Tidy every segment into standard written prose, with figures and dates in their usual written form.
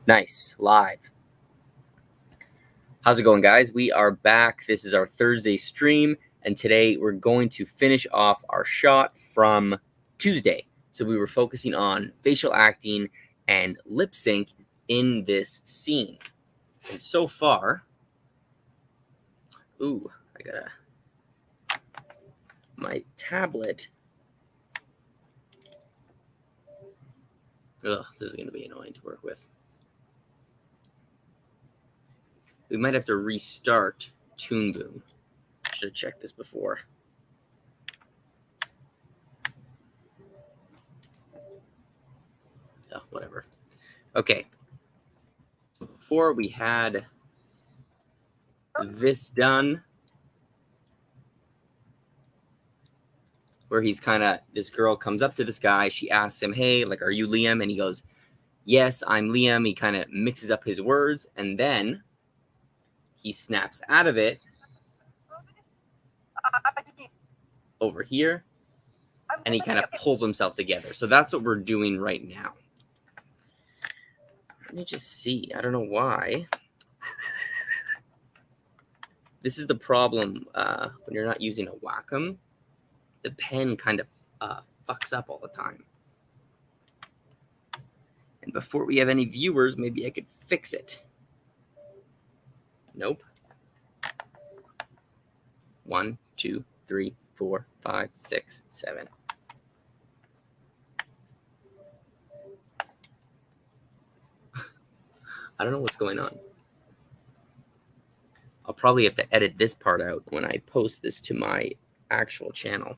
Nice. Live. How's it going, guys? We are back. This is our Thursday stream, and today we're going to finish off our shot from Tuesday. So we were focusing on facial acting and lip sync in this scene. And so far, my tablet. This is going to be annoying to work with. We might have to restart Toon Boom. Should have checked this before. Oh, whatever. Okay. Before we had this done, where he's this girl comes up to this guy. She asks him, hey, are you Liam? And he goes, yes, I'm Liam. He kind of mixes up his words, and then he snaps out of it over here, and he kind of pulls himself together. So that's what we're doing right now. Let me just see. I don't know why. This is the problem when you're not using a Wacom. The pen kind of fucks up all the time. And before we have any viewers, maybe I could fix it. Nope. 1, 2, 3, 4, 5, 6, 7. I don't know what's going on. I'll probably have to edit this part out when I post this to my actual channel.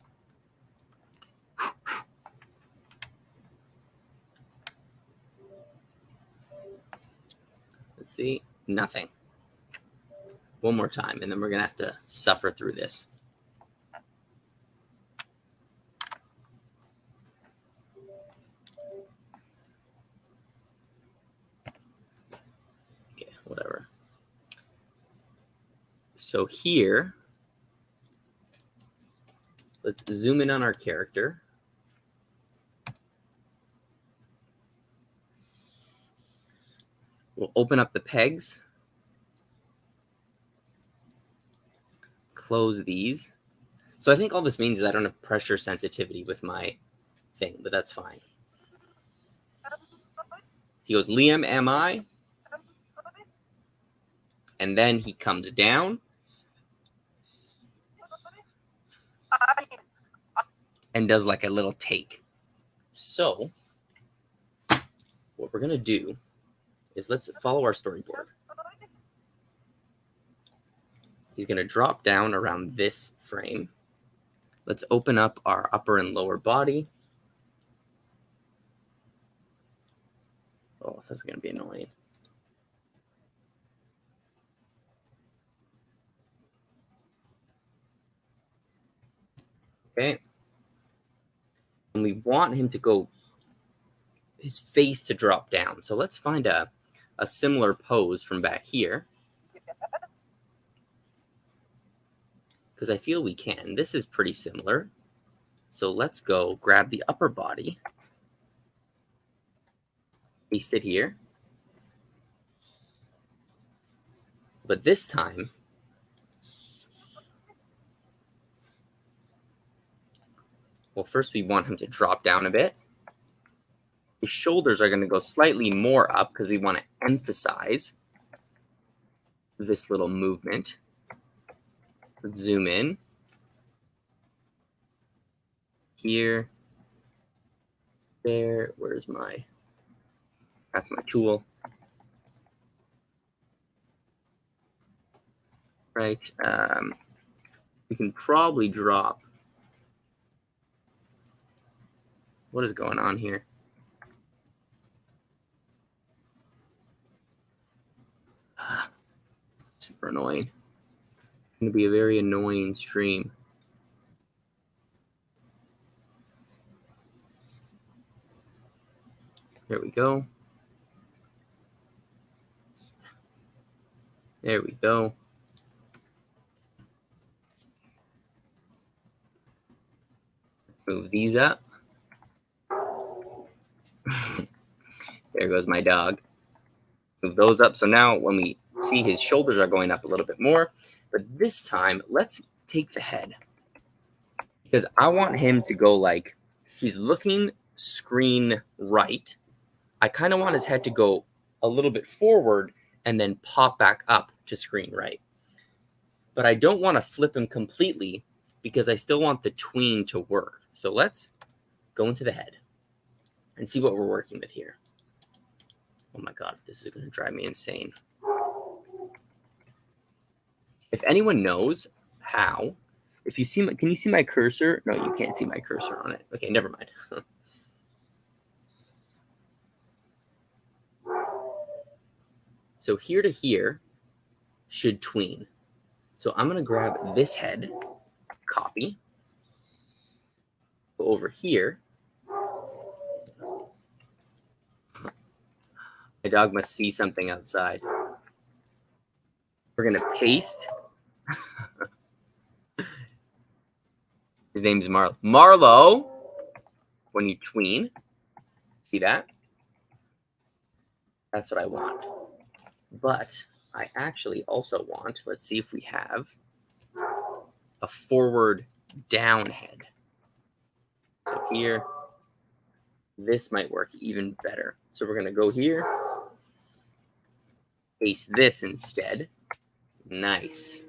Let's see. Nothing. One more time, and then we're going to have to suffer through this. Okay, whatever. So here, let's zoom in on our character. We'll open up the pegs. Close these. So I think all this means is I don't have pressure sensitivity with my thing, but that's fine. He goes, Liam, am I? And then he comes down and does like a little take. So what we're going to do is let's follow our storyboard. He's going to drop down around this frame. Let's open up our upper and lower body. Oh, that's going to be annoying. Okay. And we want him to go, his face to drop down. So let's find a similar pose from back here. Because I feel we can. This is pretty similar. So let's go grab the upper body. Paste it here. But this time, well, first we want him to drop down a bit. His shoulders are going to go slightly more up because we want to emphasize this little movement. Let's zoom in. Here. There. Where's my... That's my tool. Right. We can probably drop. What is going on here? Super annoying. It's going to be a very annoying stream. There we go. There we go. Move these up. There goes my dog. Move those up. So now when we see his shoulders are going up a little bit more, but this time let's take the head, because I want him to go like he's looking screen right. I kind of want his head to go a little bit forward and then pop back up to screen right. But I don't want to flip him completely because I still want the tween to work. So let's go into the head and see what we're working with here. Oh my God, this is going to drive me insane. If anyone knows how, if you see, can you see my cursor? No, you can't see my cursor on it. Okay, never mind. So here to here should tween. So I'm going to grab this head, copy, go over here. My dog must see something outside. We're going to paste. His name's Marlo. Marlo, when you tween, see that? That's what I want. But I actually also want, let's see if we have a forward down head. So here, this might work even better. So we're going to go here, paste this instead. Nice.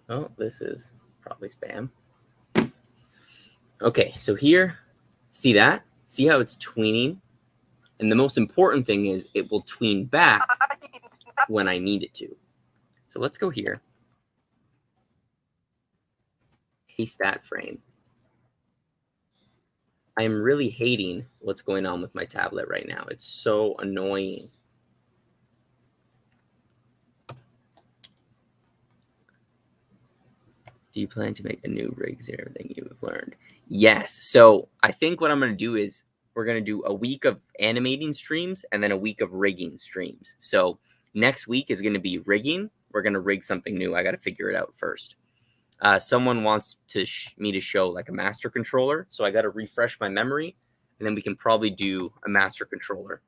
Oh, this is probably spam. Okay, so here, see that? See how it's tweening? And the most important thing is it will tween back when I need it to. So let's go here. Paste that frame. I am really hating what's going on with my tablet right now. It's so annoying. Do you plan to make a new rig? Zero everything you've learned? Yes. So I think what I'm going to do is we're going to do a week of animating streams and then a week of rigging streams. So next week is going to be rigging. We're going to rig something new. I got to figure it out first. Someone wants me to show like a master controller. So I got to refresh my memory, and then we can probably do a master controller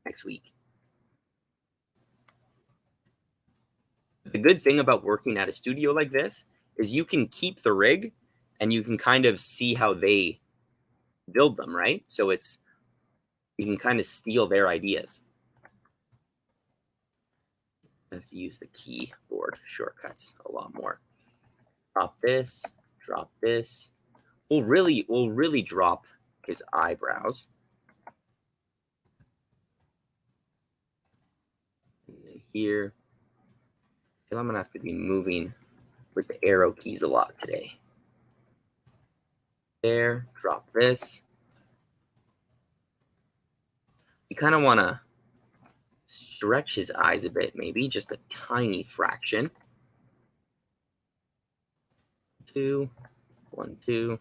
next week. The good thing about working at a studio like this is you can keep the rig and you can kind of see how they build them, right? So you can kind of steal their ideas. I have to use the keyboard shortcuts a lot more. Drop this, drop this. We'll really drop his eyebrows. And then here, I feel I'm gonna have to be moving with the arrow keys a lot today. There, drop this. You kind of want to stretch his eyes a bit, maybe just a tiny fraction. 2, 1, 2.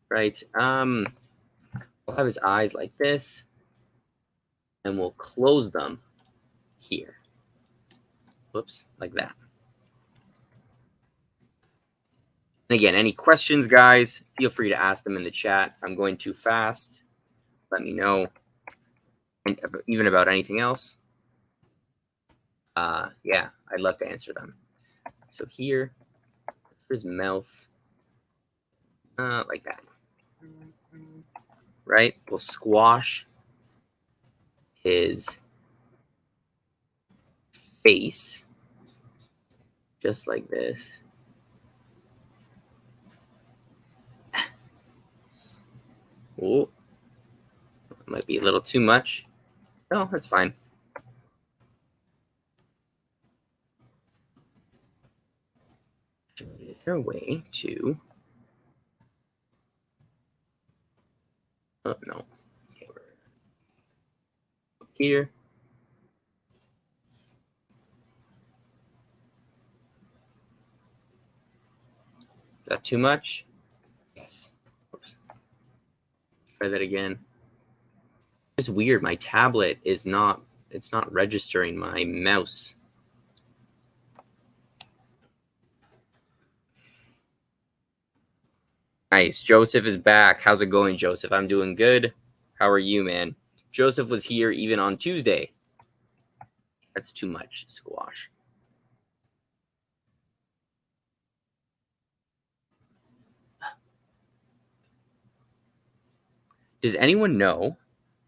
Right. We'll have his eyes like this, and we'll close them here. Whoops, like that. And again, any questions, guys, feel free to ask them in the chat. If I'm going too fast, let me know. And even about anything else. Yeah, I'd love to answer them. So here, his mouth, like that. Right? We'll squash his face just like this. Oh, might be a little too much. No, that's fine. Is there a way to? Oh no. Okay, we're here. Is that too much? Yes. Oops. Try that again. It's weird. My tablet is not. It's not registering my mouse. Nice. Joseph is back. How's it going, Joseph? I'm doing good. How are you, man? Joseph was here even on Tuesday. That's too much squash. Does anyone know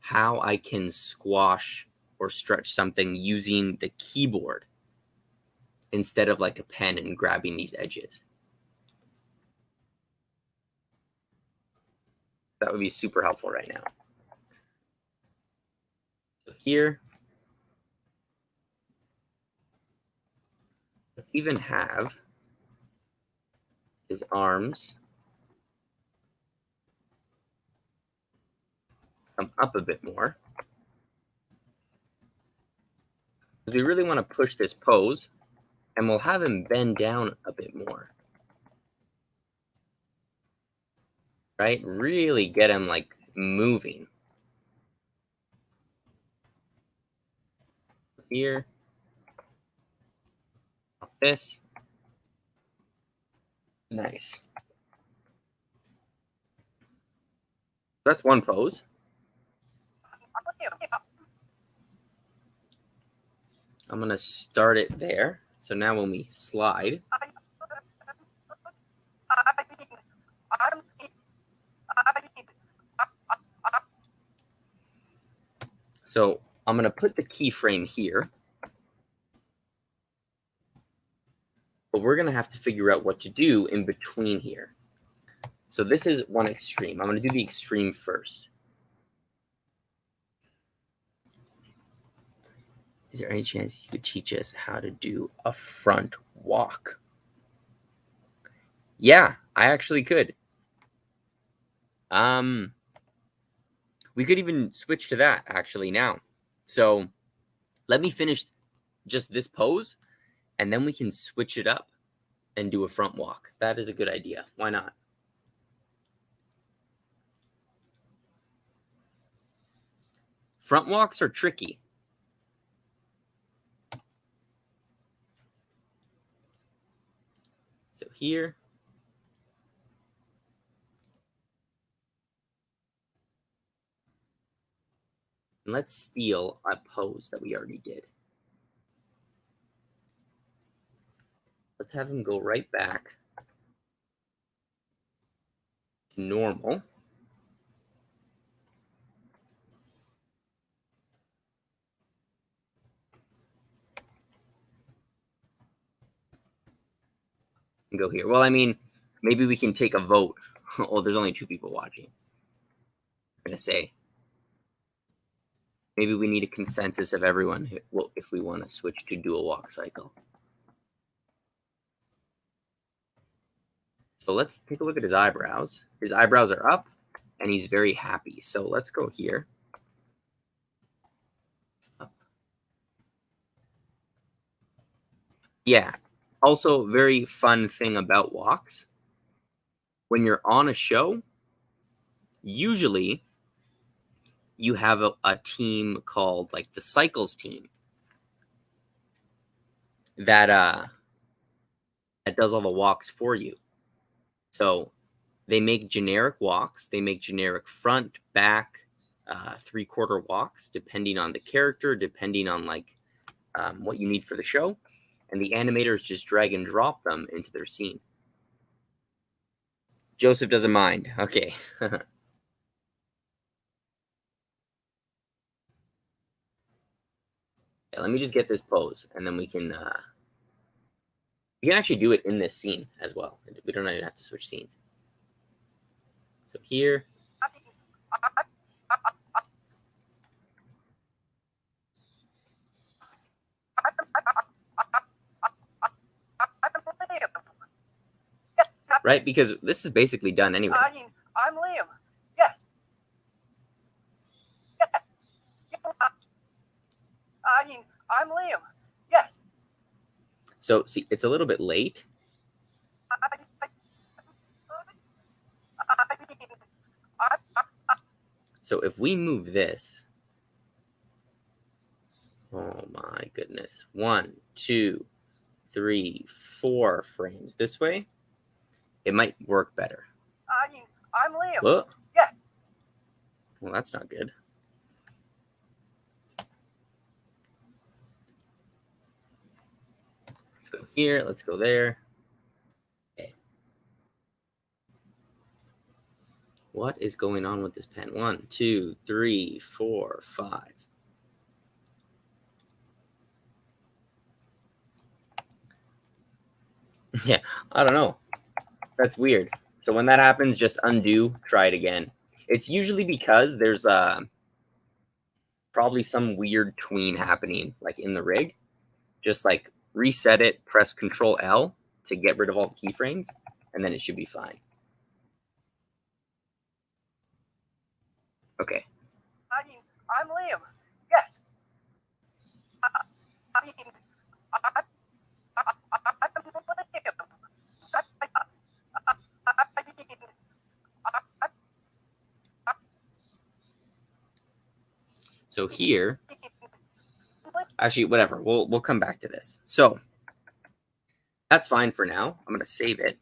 how I can squash or stretch something using the keyboard instead of like a pen and grabbing these edges? That would be super helpful right now. So here, let's even have his arms come up a bit more. Because we really want to push this pose, and we'll have him bend down a bit more. Right? Really get him like moving. Here, like this. Nice. That's one pose. I'm going to start it there. So now when we slide, so I'm going to put the keyframe here, but we're going to have to figure out what to do in between here. So this is one extreme. I'm going to do the extreme first. Is there any chance you could teach us how to do a front walk? Yeah, I actually could. We could even switch to that actually now. So let me finish just this pose, and then we can switch it up and do a front walk. That is a good idea. Why not? Front walks are tricky. So here, and let's steal a pose that we already did. Let's have him go right back to normal. And go here. Well, I mean, maybe we can take a vote. Oh, there's only 2 people watching. I'm going to say, maybe we need a consensus of everyone if we want to switch to dual walk cycle. So let's take a look at his eyebrows. His eyebrows are up, and he's very happy. So let's go here. Up. Yeah. Also, very fun thing about walks. When you're on a show, usually you have a team called like the cycles team that does all the walks for you. So they make generic walks. They make generic front, back, 3/4 walks, depending on the character, depending on like what you need for the show. And the animators just drag and drop them into their scene. Joseph doesn't mind. Okay. Yeah, let me just get this pose, and then we can actually do it in this scene as well. We don't even have to switch scenes. So here. Right? Because this is basically done anyway. I'm Liam. Yes. I'm Liam. Yes. So see, it's a little bit late. So if we move this, oh my goodness, 1, 2, 3, 4 frames this way, it might work better. I'm Liam. Whoa. Yeah. Well, that's not good. Let's go here. Let's go there. Okay. What is going on with this pen? 1, 2, 3, 4, 5. Yeah, I don't know. That's weird. So when that happens, just undo, try it again. It's usually because there's probably some weird tween happening like in the rig. Just like reset it, press Control L to get rid of all the keyframes, and then it should be fine. Okay. I'm Liam. Yes. I'm Liam. So here, actually, whatever. We'll come back to this. So that's fine for now. I'm gonna save it.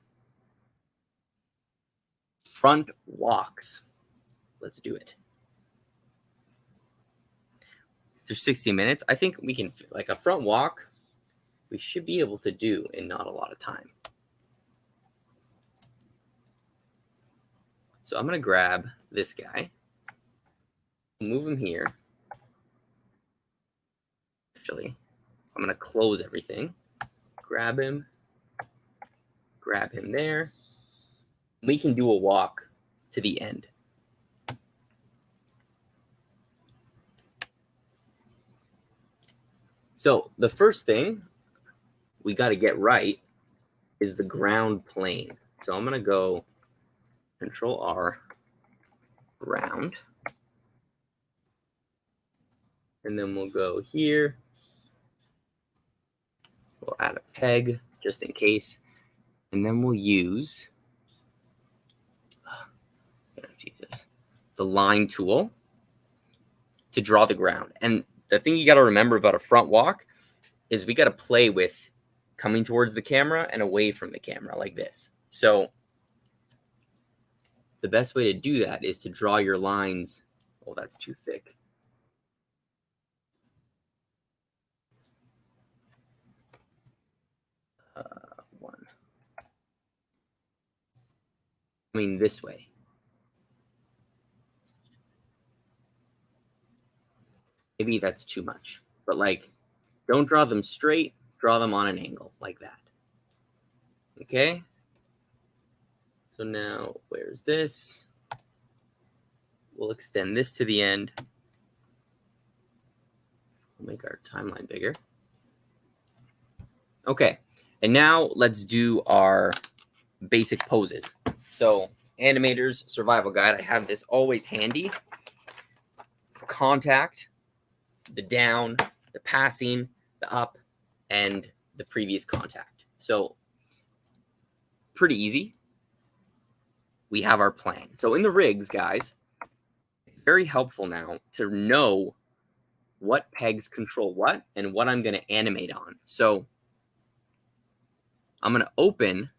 Front walks. Let's do it. Through 60 minutes, I think we can, like a front walk, we should be able to do in not a lot of time. So I'm gonna grab this guy, move him here. Actually, I'm gonna close everything, grab him there. We can do a walk to the end. So the first thing we got to get right is the ground plane. So I'm going to go Control R, round. And then we'll go here. We'll add a peg just in case. And then we'll use the line tool to draw the ground. And the thing you got to remember about a front walk is we got to play with coming towards the camera and away from the camera like this. So the best way to do that is to draw your lines. Oh, that's too thick. One. I mean, this way. Maybe that's too much, but like, don't draw them straight, draw them on an angle like that. Okay. So now where's this? We'll extend this to the end. We'll make our timeline bigger. Okay. And now let's do our basic poses. So Animator's Survival Guide, I have this always handy. It's contact, the down, the passing, the up, and the previous contact. So pretty easy. We have our plan. So in the rigs, guys, it's very helpful now to know what pegs control what and what I'm going to animate on. So I'm going to open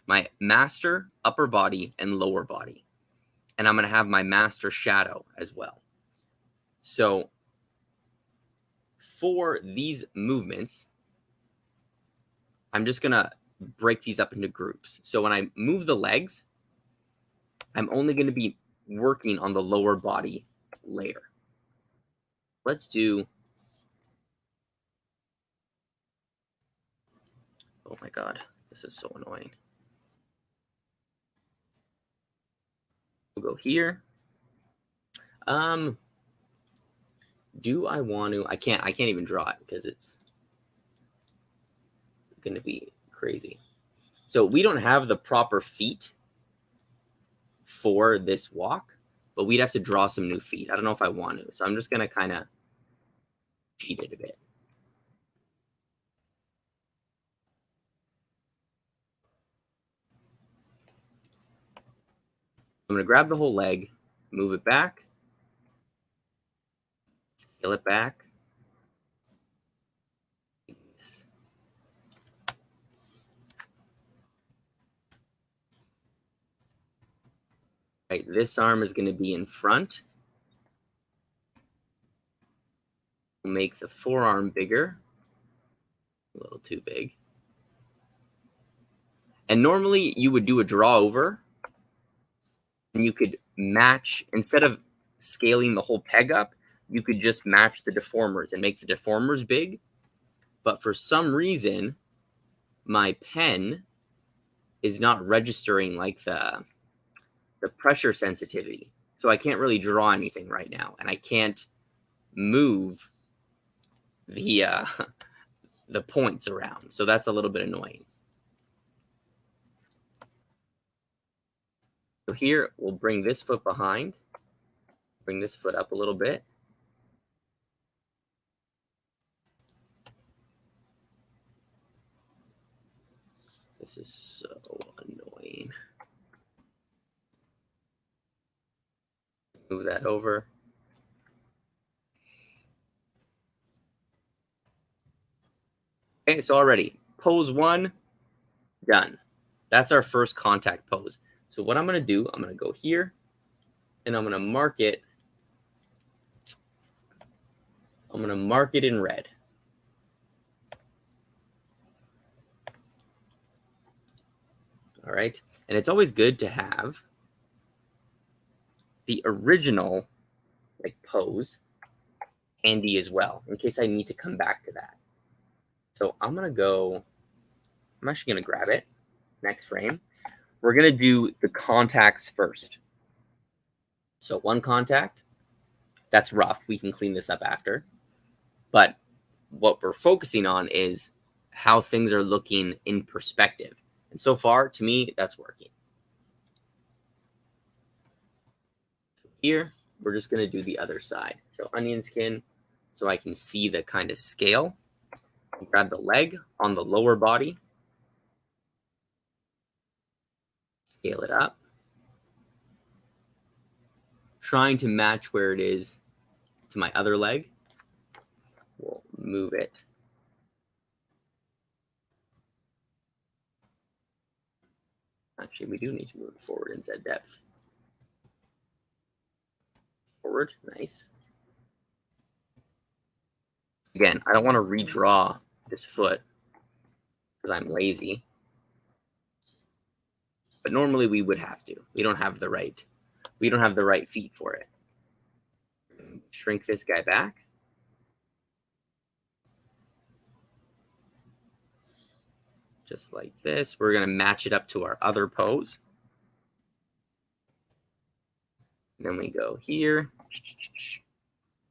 my master upper body and lower body. And I'm going to have my master shadow as well. So for these movements, I'm just going to break these up into groups. So when I move the legs, I'm only going to be working on the lower body layer. Let's do, oh my God, this is so annoying. We'll go here. Do I want to, I can't even draw it because it's going to be crazy. So we don't have the proper feet for this walk, but we'd have to draw some new feet. I don't know if I want to. So I'm just going to kind of cheat it a bit. I'm going to grab the whole leg, move it back, scale it back. Right, this arm is going to be in front. We'll make the forearm bigger. A little too big. And normally you would do a draw over, and you could match, instead of scaling the whole peg up, you could just match the deformers and make the deformers big. But for some reason, my pen is not registering like the pressure sensitivity. So I can't really draw anything right now, and I can't move the the points around. So that's a little bit annoying. So here, we'll bring this foot behind, bring this foot up a little bit. This is so annoying. Move that over. Okay, so already, pose 1, done. That's our first contact pose. So what I'm going to do, I'm going to go here, and I'm going to mark it. I'm going to mark it in red. All right, and it's always good to have the original pose handy as well, in case I need to come back to that. So I'm actually going to grab it, next frame. We're going to do the contacts first. So 1 contact, that's rough. We can clean this up after. But what we're focusing on is how things are looking in perspective. And so far, to me, that's working. So here, we're just going to do the other side. So onion skin, so I can see the kind of scale. Grab the leg on the lower body. Scale it up. Trying to match where it is to my other leg. We'll move it. Actually, we do need to move it forward in Z depth. Forward, nice. Again, I don't want to redraw this foot because I'm lazy. But normally we would have to. We don't have the right feet for it. Shrink this guy back. Just like this. We're going to match it up to our other pose. And then we go here.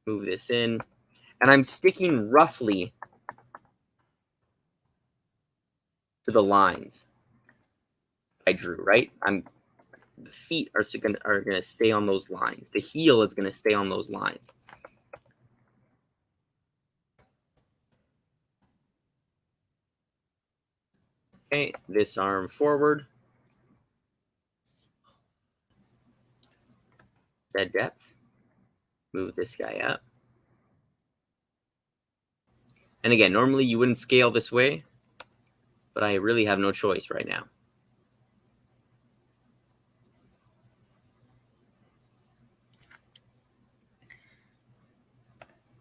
Move this in. And I'm sticking roughly to the lines I drew, right? The feet are going to stay on those lines. The heel is going to stay on those lines. Okay, this arm forward. Z depth. Move this guy up. And again, normally you wouldn't scale this way, but I really have no choice right now.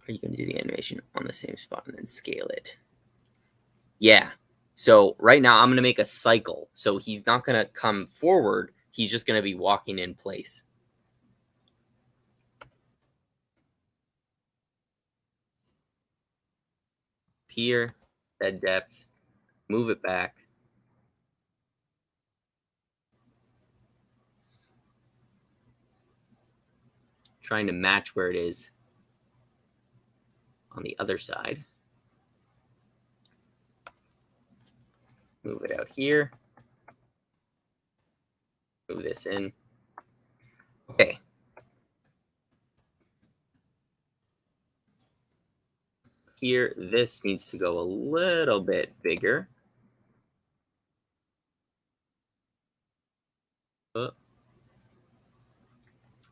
Are you going to do the animation on the same spot and then scale it? Yeah. So right now I'm going to make a cycle. So he's not going to come forward. He's just going to be walking in place. Here, Z depth, move it back. Trying to match where it is on the other side. Move it out here. Move this in. Okay. Here, this needs to go a little bit bigger.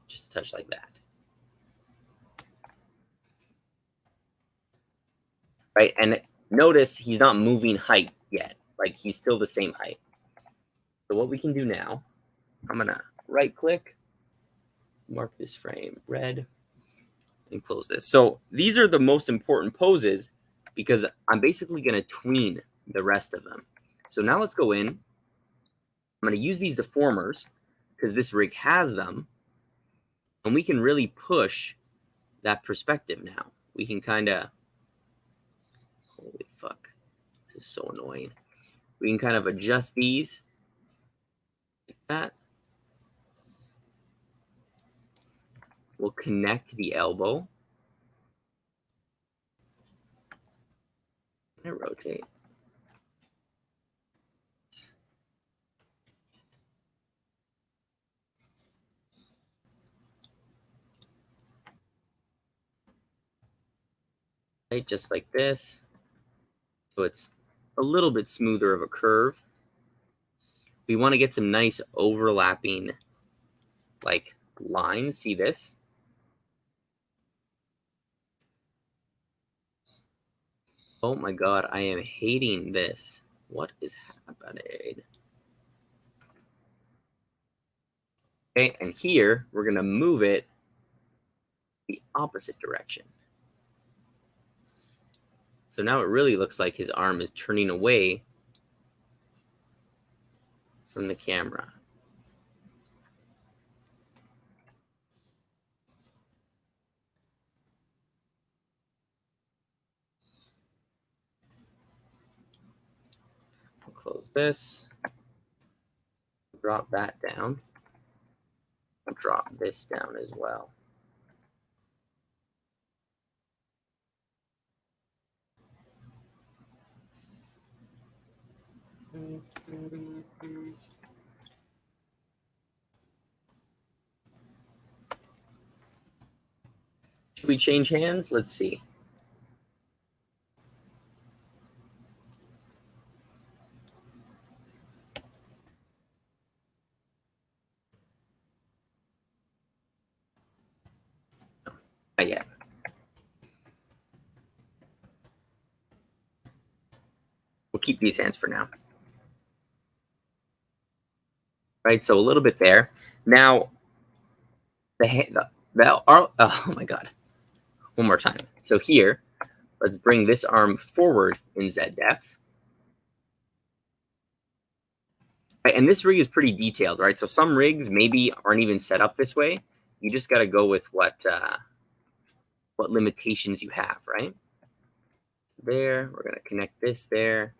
Just a touch like that. Right, and notice he's not moving height yet. Like, he's still the same height. So what we can do now, I'm going to right click, mark this frame red and close this. So these are the most important poses because I'm basically going to tween the rest of them. So now let's go in. I'm going to use these deformers because this rig has them, and we can really push that perspective now. We can kind of, holy fuck, this is so annoying. We can kind of adjust these like that. We'll connect the elbow. And rotate. Right, just like this. So it's a little bit smoother of a curve. We want to get some nice overlapping like lines. See this? Oh my god, I am hating this. What is happening? Okay, and here we're going to move it the opposite direction. So now it really looks like his arm is turning away from the camera. I'll close this. Drop that down. I'll drop this down as well. Should we change hands? Let's see. Not yet. We'll keep these hands for now. Right, so a little bit there. Now, oh my god. One more time. So here, let's bring this arm forward in Z depth. Right, and this rig is pretty detailed, right? So some rigs maybe aren't even set up this way. You just got to go with what limitations you have, right? There, we're going to connect this there.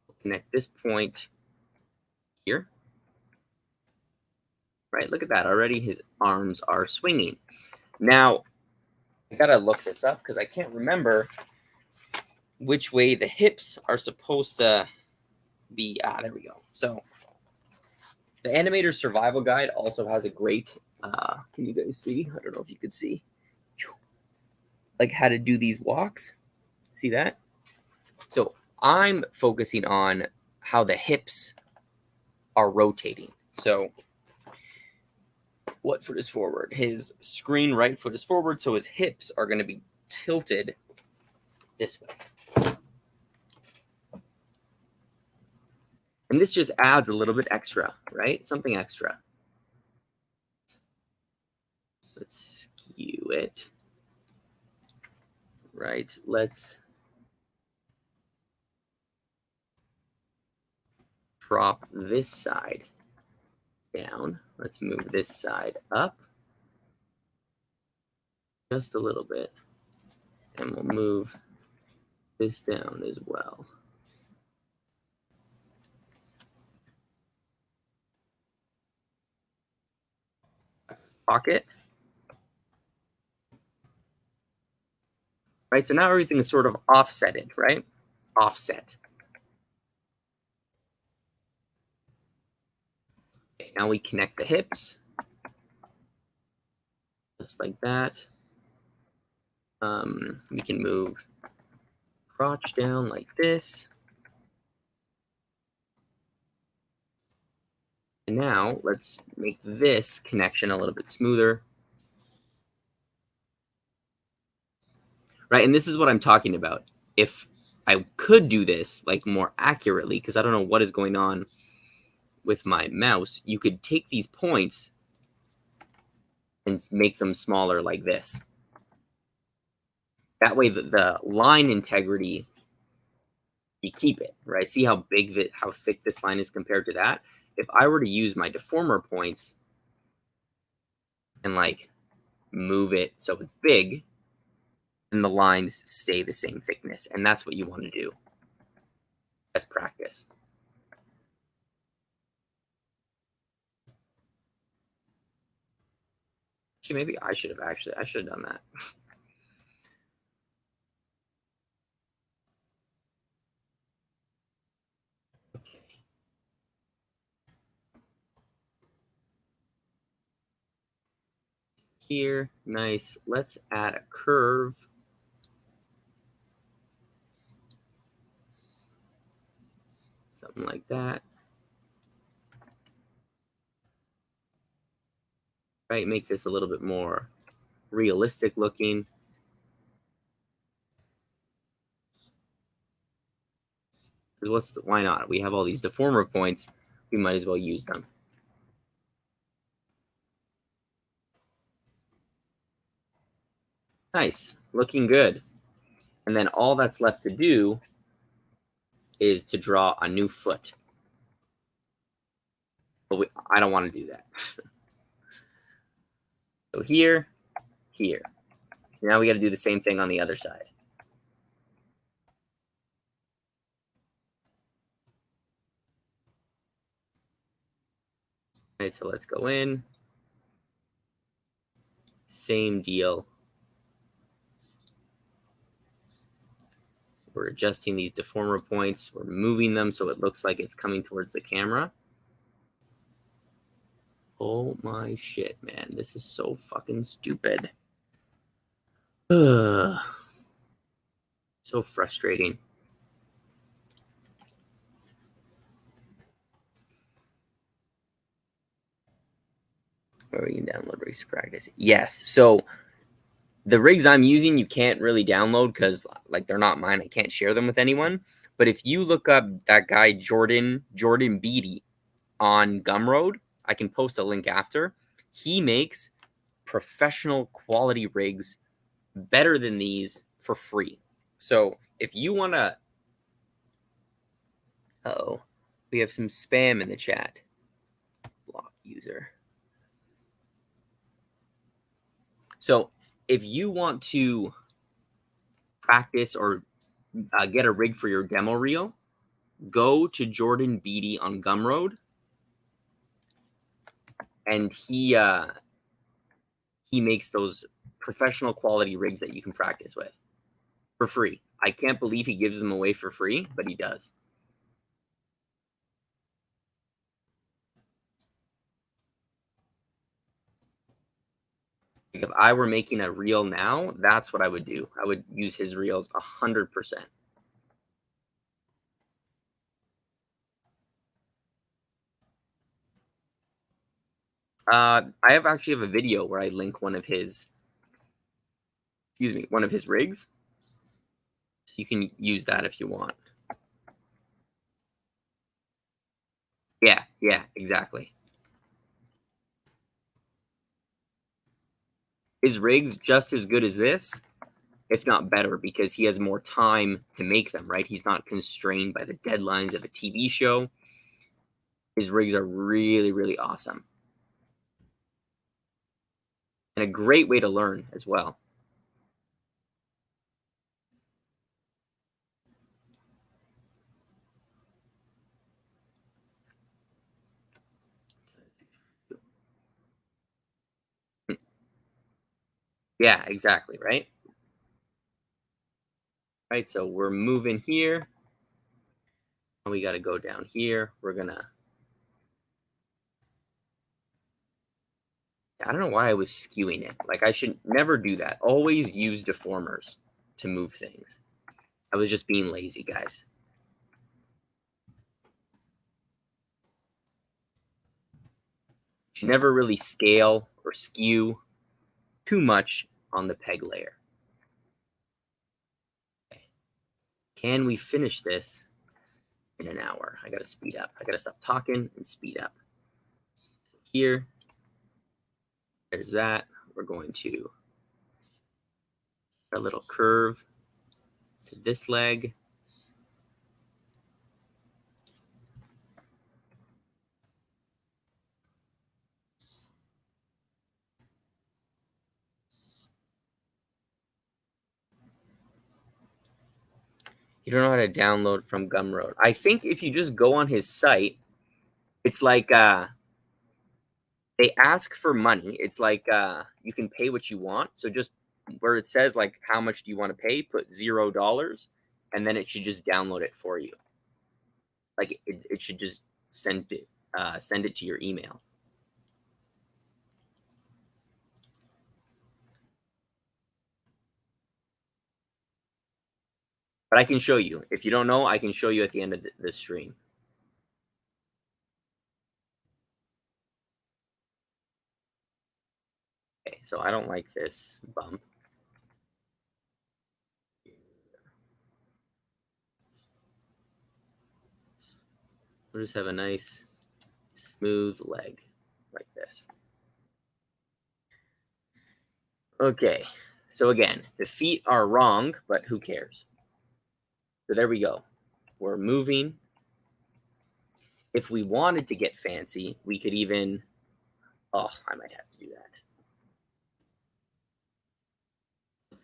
We'll connect this point here. Right, look at that. Already his arms are swinging. Now, I got to look this up because I can't remember which way the hips are supposed to be. There we go. So the Animator Survival Guide also has a great, can you guys see? I don't know if you could see. Like how to do these walks. See that? So I'm focusing on how the hips are rotating. So what foot is forward? His screen right foot is forward, so his hips are going to be tilted this way. And this just adds a little bit extra, right? Something extra. Let's skew it. Right, let's drop this side down. Let's move this side up just a little bit. And we'll move this down as well. Pocket. Right, so now everything is sort of offsetted, right? Offset. Okay, now we connect the hips. Just like that. We can move crotch down like this. And now let's make this connection a little bit smoother. Right, and this is what I'm talking about. If I could do this like more accurately, because I don't know what is going on with my mouse, you could take these points and make them smaller like this. That way the line integrity, you keep it, right? See how how thick this line is compared to that? If I were to use my deformer points and like move it so it's big, then the lines stay the same thickness. And that's what you want to do. That's practice. Actually, maybe I should have done that. Okay. Here, nice. Let's add a curve. Something like that. Right, make this a little bit more realistic looking. Because why not? We have all these deformer points. We might as well use them. Nice, looking good. And then all that's left to do is to draw a new foot. But I don't want to do that. So here. So now we got to do the same thing on the other side. All right, so let's go in. Same deal. We're adjusting these deformer points. We're moving them so it looks like it's coming towards the camera. Oh my shit, man. This is so fucking stupid. Ugh. So frustrating. Where we can download rigs to practice. Yes. So the rigs I'm using, you can't really download because like they're not mine. I can't share them with anyone. But if you look up that guy Jordan Beatty on Gumroad, I can post a link after. He makes professional quality rigs better than these for free. So if you want to, oh, we have some spam in the chat. Block user. So if you want to practice or get a rig for your demo reel, go to Jordan Beatty on Gumroad, and he makes those professional quality rigs that you can practice with for free. I can't believe he gives them away for free, but he does. If I were making a reel now, that's what I would do. I would use his reels 100%. I actually have a video where I link one of his rigs. So you can use that if you want. Yeah, exactly. His rig's just as good as this, if not better, because he has more time to make them, right? He's not constrained by the deadlines of a TV show. His rigs are really, really awesome. And a great way to learn as well. Yeah, exactly, right? Right, so we're moving here. And we got to go down here. We're going to... I don't know why I was skewing it. Like, I should never do that. Always use deformers to move things. I was just being lazy, guys. You should never really scale or skew too much on the peg layer. Okay. Can we finish this in an hour? I got to speed up. I got to stop talking and speed up. Here. There's that. we're going to a little curve to this leg. You don't know how to download from Gumroad. I think if you just go on his site, it's like they ask for money. It's like you can pay what you want. So just where it says like how much do you want to pay, put $0, and then it should just download it for you. Like it should just send it to your email. But I can show you. If you don't know, I can show you at the end of the stream. Okay, so I don't like this bump. We'll just have a nice smooth leg like this. Okay, so again, the feet are wrong, but who cares? So there we go. We're moving. If we wanted to get fancy, we could even, oh, I might have to do that.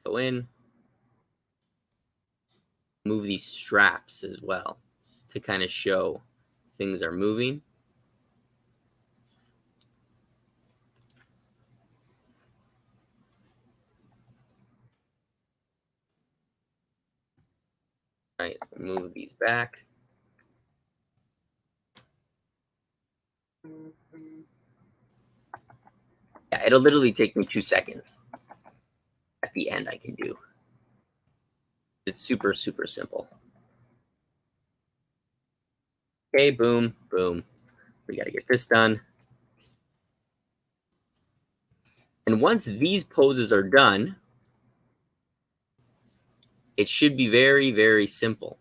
Go in, move these straps as well to kind of show things are moving. All right, move these back. Yeah, it'll literally take me 2 seconds. At the end, I can do. It's super, super simple. Okay, boom, boom. We got to get this done. And once these poses are done, it should be very, very simple.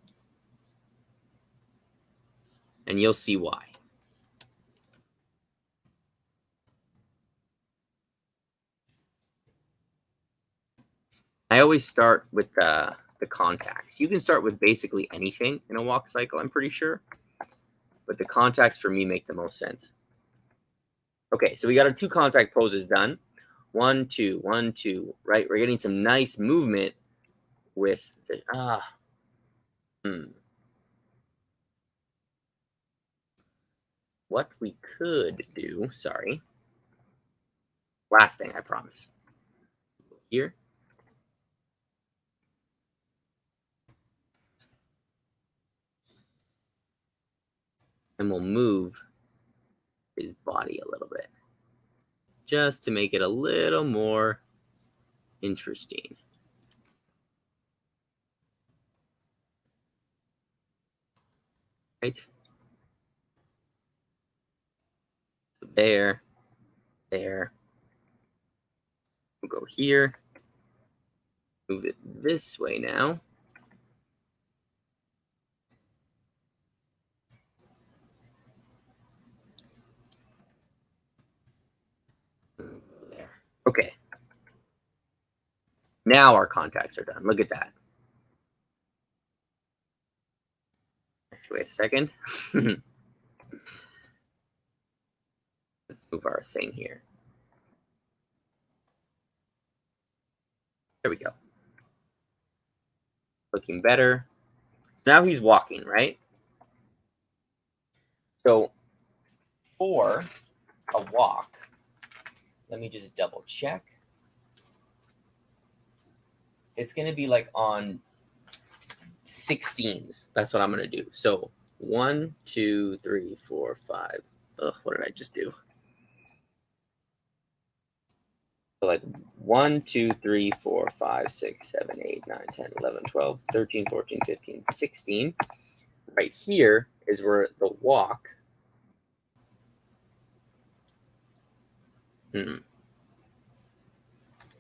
And you'll see why. I always start with the contacts. You can start with basically anything in a walk cycle, I'm pretty sure. But the contacts for me make the most sense. Okay, so we got our 2 contact poses done. 1, 2, 1, 2, right? We're getting some nice movement with the, What we could do, sorry. Last thing, I promise. Here. And we'll move his body a little bit. Just to make it a little more interesting. Right? There. There. We'll go here. Move it this way now. There. Okay. Now our contacts are done. Look at that. Actually, wait a second. Let's move our thing here. There we go. Looking better. So now he's walking, right? So for a walk, let me just double check. It's going to be like on 16s. That's what I'm going to do. So 1, 2, 3, 4, 5. Ugh, what did I just do? So like 1, 2, 3, 4, 5, 6, 7, 8, 9, 10, 11, 12, 13, 14, 15, 16. Right here is where the walk.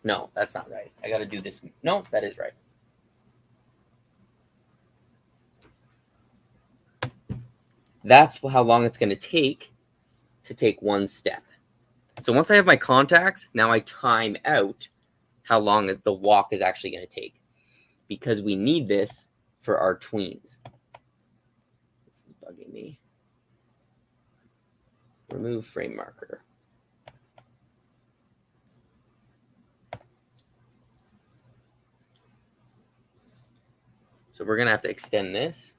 No, that's not right. I got to do this. No, that is right. That's how long it's going to take one step. So once I have my contacts, now I time out how long the walk is actually going to take, because we need this for our tweens. This is bugging me. Remove frame marker. So we're going to have to extend this.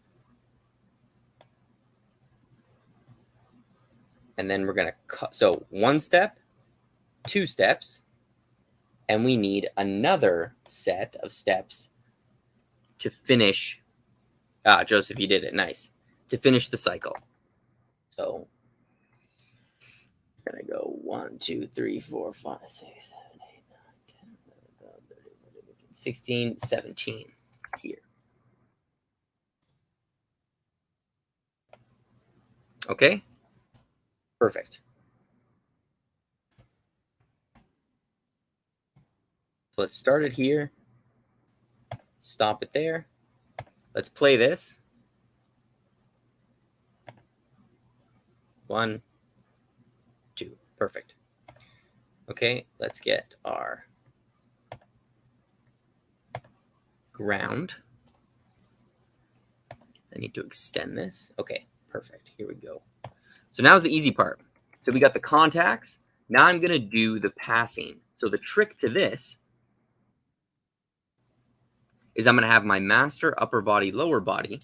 And then we're going to cut. So 1 step, 2 steps, and we need another set of steps to finish. Joseph, you did it. Nice. To finish the cycle. So we're going to go 1, 2, 3, 4, 5, 6, 7, 8, 9, 10, 11, 12, 13, 14, 15, 16, 17 here. Okay? Perfect. So let's start it here. Stop it there. Let's play this. 1, 2. Perfect. Okay, let's get our ground. I need to extend this. Okay, perfect. Here we go. So now's the easy part. So we got the contacts. Now I'm going to do the passing. So the trick to this is I'm going to have my master upper body, lower body.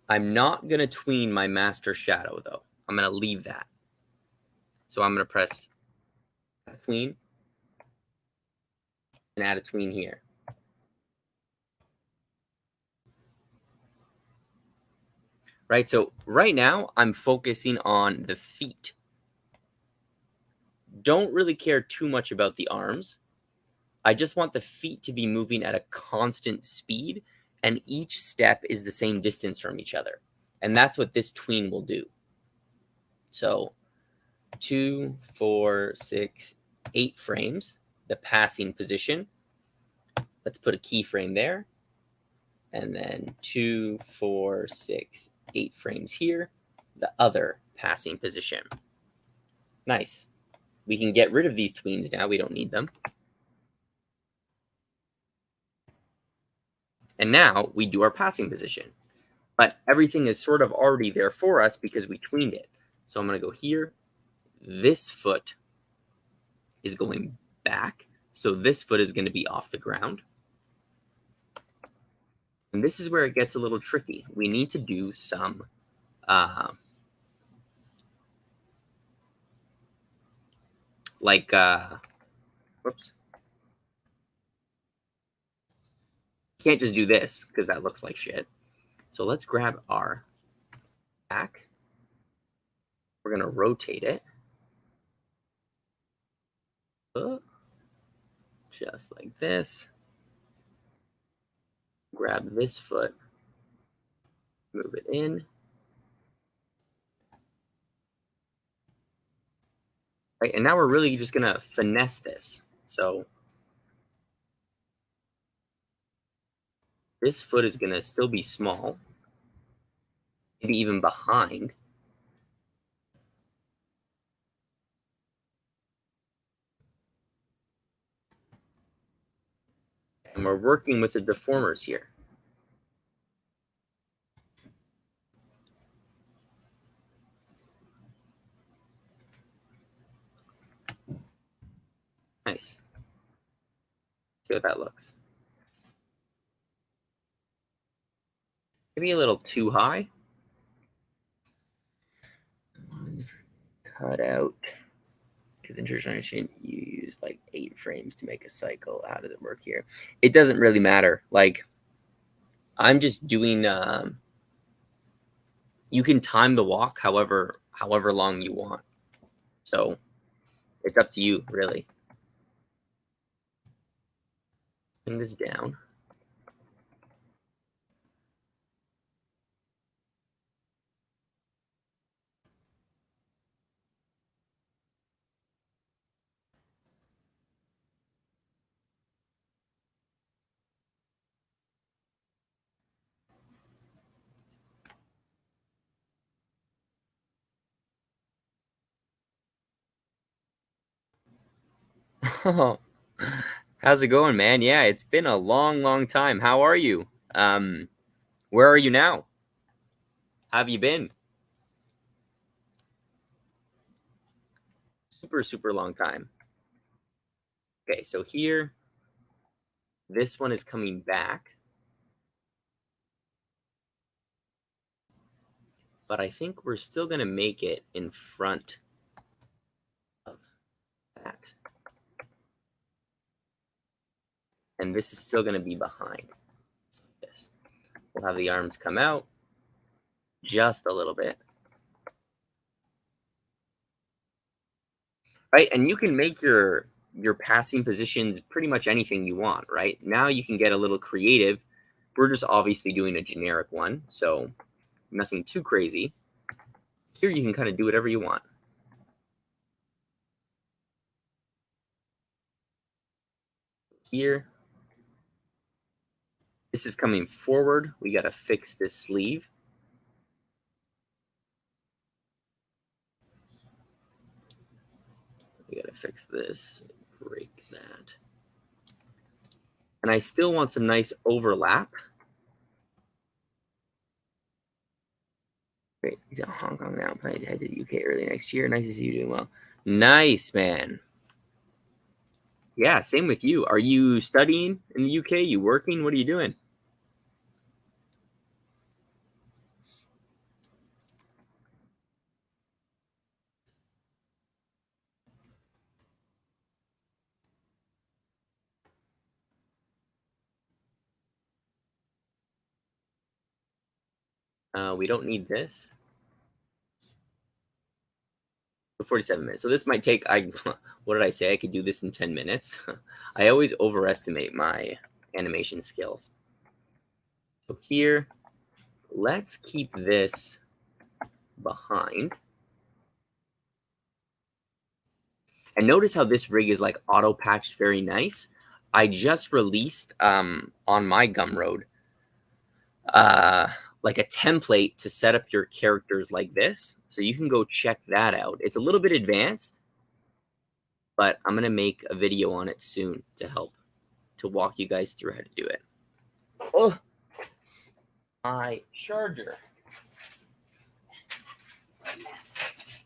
I'm not going to tween my master shadow, though. I'm going to leave that. So I'm going to press tween and add a tween here. Right, so right now I'm focusing on the feet. Don't really care too much about the arms. I just want the feet to be moving at a constant speed, and each step is the same distance from each other. And that's what this tween will do. So 2, 4, 6, 8 frames, the passing position. Let's put a keyframe there. And then 2, 4, 6, 8 frames here, the other passing position. Nice. We can get rid of these tweens now. We don't need them. And now we do our passing position. But everything is sort of already there for us because we tweened it. So I'm going to go here. This foot is going back. So this foot is going to be off the ground. And this is where it gets a little tricky. We need to do some whoops. Can't just do this because that looks like shit. So let's grab our back. We're going to rotate it. Just like this. Grab this foot. Move it in. Right, and now we're really just going to finesse this. So this foot is going to still be small, maybe even behind. And we're working with the deformers here. Nice. See what that looks. Maybe a little too high. Cut out. Because in traditional machine, you use like 8 frames to make a cycle. How does it work here? It doesn't really matter. Like, I'm just doing. You can time the walk however long you want. So it's up to you, really. Bring this down. Oh, how's it going, man? Yeah, it's been a long time. How are you? Where are you now? How have you been? Super long time. Okay, so here, this one is coming back, but I think we're still gonna make it in front of that. And this is still gonna be behind. Like this. We'll have the arms come out just a little bit. Right, and you can make your passing positions pretty much anything you want, right? Now you can get a little creative. We're just obviously doing a generic one, so nothing too crazy. Here you can kind of do whatever you want. Here, this is coming forward. We got to fix this sleeve. We got to fix this, break that. And I still want some nice overlap. Great. He's in Hong Kong now, planning to head to the UK early next year. Nice to see you doing well. Nice, man. Yeah, same with you. Are you studying in the UK? You working? What are you doing? We don't need this. For 47 minutes. So this might take, what did I say? I could do this in 10 minutes. I always overestimate my animation skills. So here, let's keep this behind. And notice how this rig is like auto patched very nice. I just released on my Gumroad like a template to set up your characters like this. So you can go check that out. It's a little bit advanced, but I'm going to make a video on it soon to help to walk you guys through how to do it. Oh, my charger. Yes.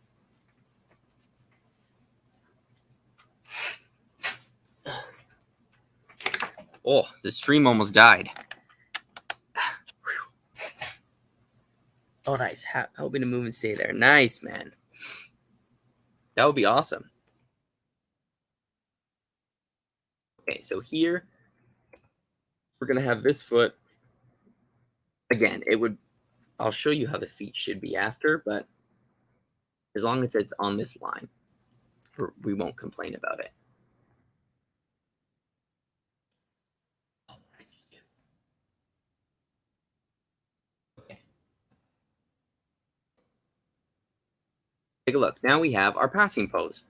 Oh, the stream almost died. Oh, nice. Hoping to move and stay there. Nice, man. That would be awesome. Okay, so here we're going to have this foot. Again, I'll show you how the feet should be after, but as long as it's on this line, we won't complain about it. Okay. Take a look. Now we have our passing pose.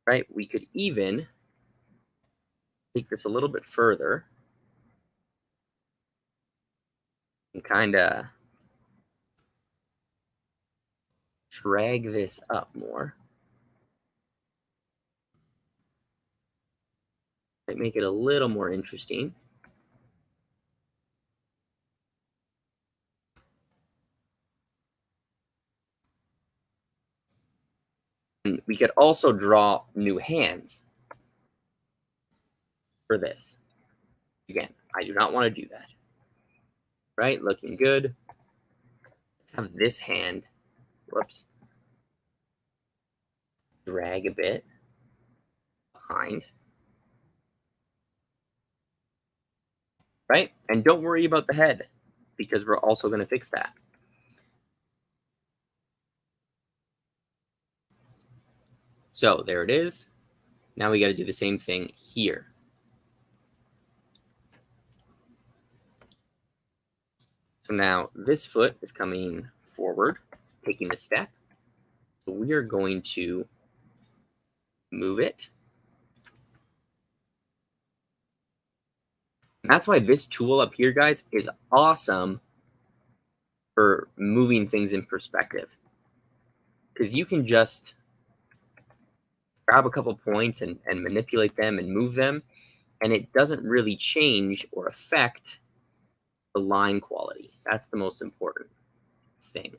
Right? We could even take this a little bit further and kind of drag this up more. Might make it a little more interesting. And we could also draw new hands for this. Again, I do not want to do that. Right? Looking good. Have this hand, whoops, drag a bit behind. Right? And don't worry about the head because we're also going to fix that. So there it is. Now we got to do the same thing here. So now this foot is coming forward. It's taking the step. So we are going to move it. And that's why this tool up here, guys, is awesome for moving things in perspective. Because you can just grab a couple points and manipulate them and move them, and it doesn't really change or affect the line quality. That's the most important thing.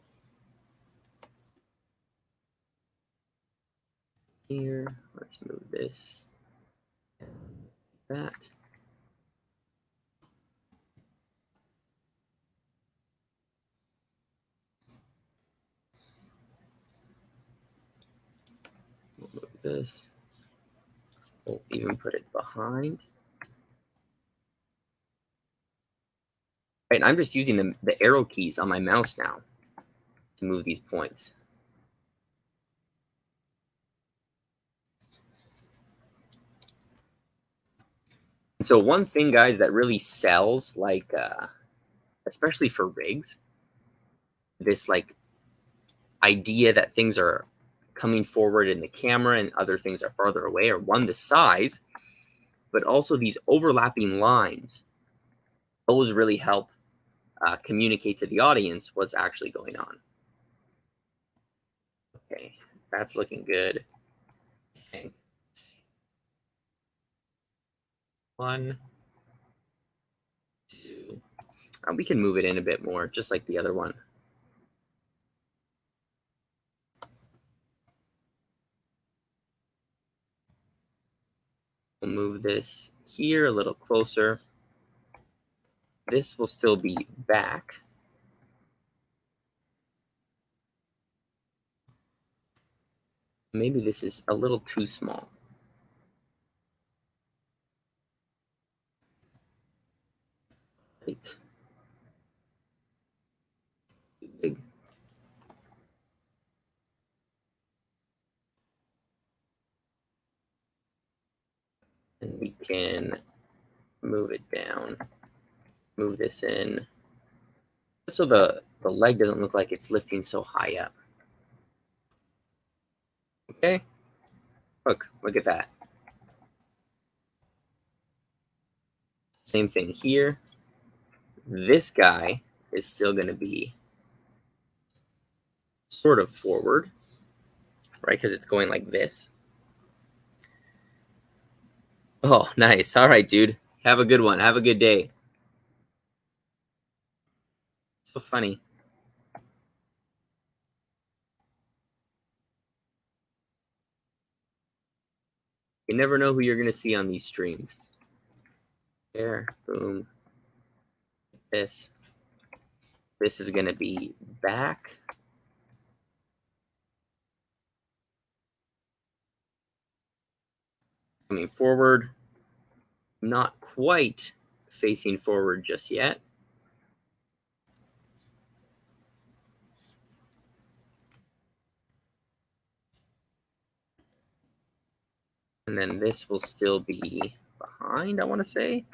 Here, let's move this and that. We'll move this. We'll even put it behind. Right, and I'm just using the arrow keys on my mouse now to move these points. So one thing, guys, that really sells, like, especially for rigs, this like idea that things are coming forward in the camera and other things are farther away, are one, the size, but also these overlapping lines. Those really help communicate to the audience what's actually going on. Okay, that's looking good. Okay. 1, 2. We can move it in a bit more, just like the other one. We'll move this here a little closer. This will still be back. Maybe this is a little too small. Right. Too big. And we can move it down, move this in, so the leg doesn't look like it's lifting so high up. Okay, look at that. Same thing here. This guy is still going to be sort of forward, right? Because it's going like this. Oh, nice. All right, dude. Have a good one. Have a good day. So funny. You never know who you're going to see on these streams. There, boom. This is going to be back. Coming forward. Not quite facing forward just yet. And then this will still be behind, I want to say.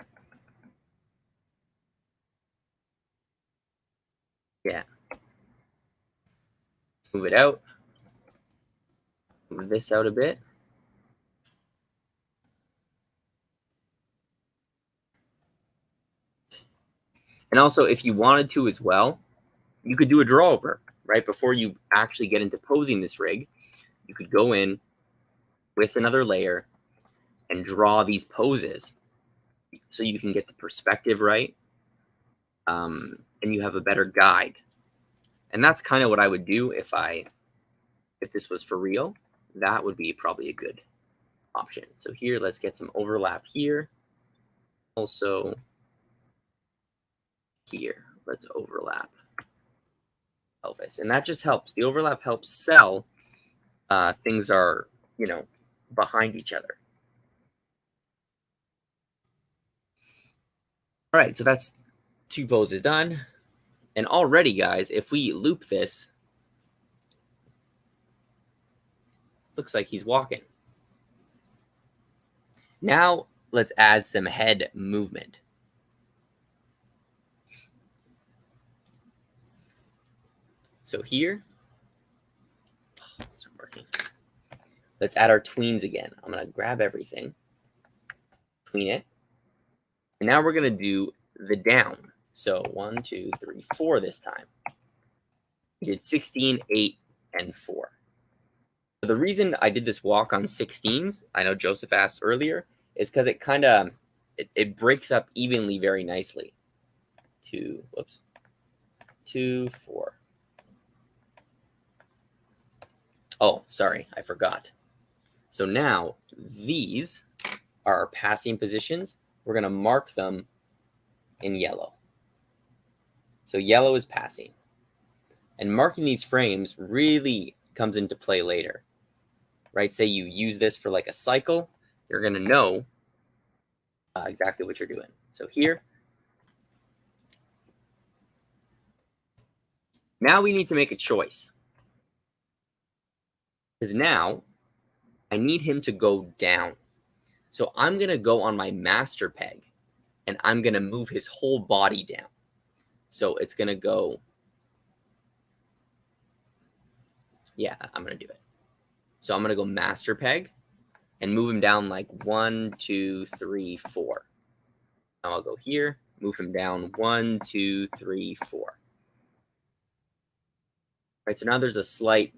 Yeah. Move it out. Move this out a bit. And also, if you wanted to as well, you could do a draw over, right? Before you actually get into posing this rig, you could go in with another layer and draw these poses so you can get the perspective right, and you have a better guide. And that's kind of what I would do if this was for real. That would be probably a good option. So here, let's get some overlap here. Also here, let's overlap pelvis. And that just helps. The overlap helps sell things are, behind each other. All right, so that's 2 poses done. And already, guys, if we loop this, looks like he's walking. Now, let's add some head movement. So here, it's not working. Let's add our tweens again. I'm going to grab everything, tween it. And now we're going to do the down. So 1, 2, 3, 4 this time. We did 16, 8, and 4. The reason I did this walk on 16s, I know Joseph asked earlier, is because it kind of it breaks up evenly very nicely. 2, 4. Oh, sorry, I forgot. So now these are our passing positions. We're going to mark them in yellow. So yellow is passing. And marking these frames really comes into play later, right? Say you use this for like a cycle, you're going to know exactly what you're doing. So here, now we need to make a choice. Because now I need him to go down. So I'm going to go on my master peg and I'm going to move his whole body down. So it's going to go, yeah, I'm going to do it. So I'm going to go master peg and move him down like 1, 2, 3, 4. Now I'll go here, move him down 1, 2, 3, 4. Right, so now there's a slight,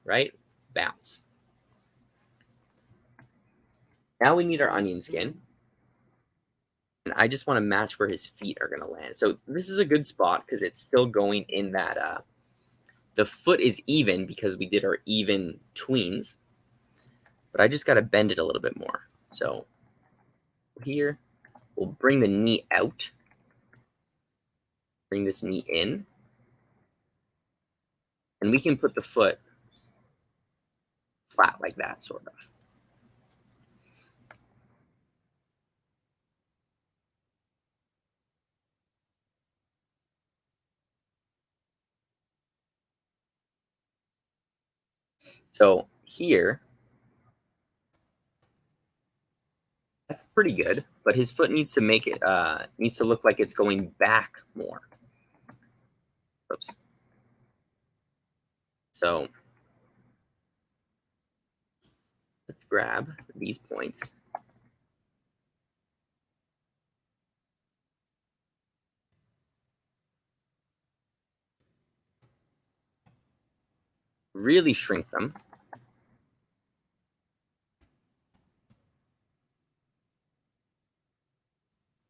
right, bounce. Now we need our onion skin. And I just want to match where his feet are going to land. So this is a good spot because it's still going in that, the foot is even because we did our even tweens. But I just got to bend it a little bit more. So here, we'll bring the knee out. Bring this knee in. And we can put the foot flat like that, sort of. So here, that's pretty good, but his foot needs to make it, needs to look like it's going back more. Oops. So let's grab these points. Really shrink them.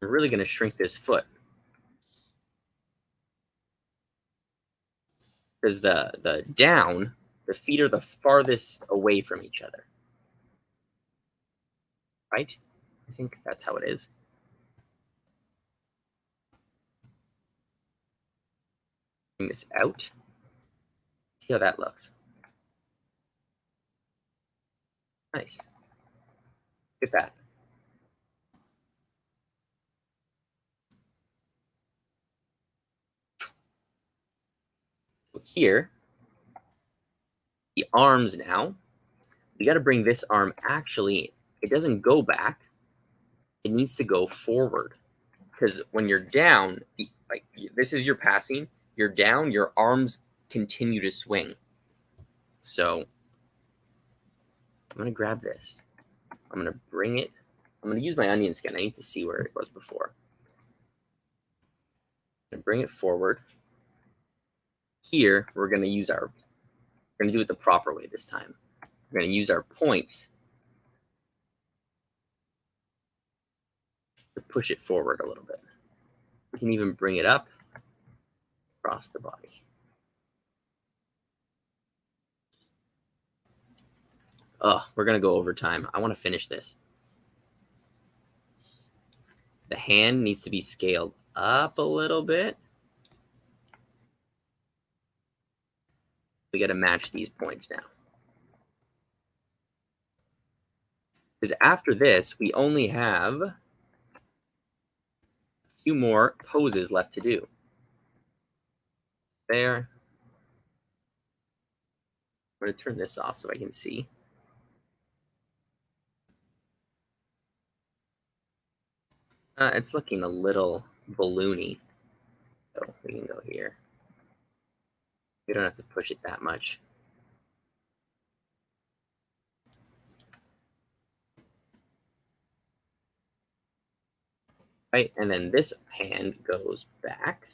We're really going to shrink this foot. Because the down, the feet are the farthest away from each other. Right? I think that's how it is. Bring this out. See how that looks. Nice. Look at that. So here, the arms now, we got to bring this arm, actually, it doesn't go back. It needs to go forward. Because when you're down, like this is your passing, you're down, your arms continue to swing. So I'm going to grab this. I'm going to bring it. I'm going to use my onion skin. I need to see where it was before. I'm going to bring it forward. Here, we're going to use we're going to do it the proper way this time. We're going to use our points to push it forward a little bit. We can even bring it up across the body. Oh, we're going to go over time. I want to finish this. The hand needs to be scaled up a little bit. We got to match these points now. Because after this, we only have a few more poses left to do. There. I'm going to turn this off so I can see. It's looking a little balloony. So we can go here. We don't have to push it that much. Right, and then this hand goes back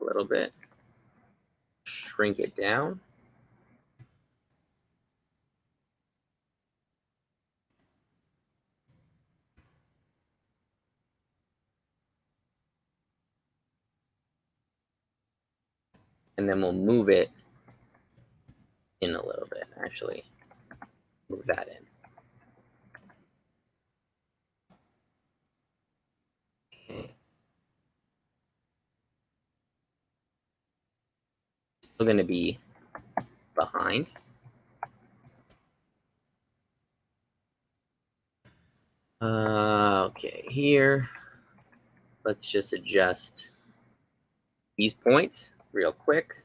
a little bit. Shrink it down. And then we'll move it in a little bit, actually. Move that in. Okay. Still going to be behind. Okay, here. Let's just adjust these points real quick.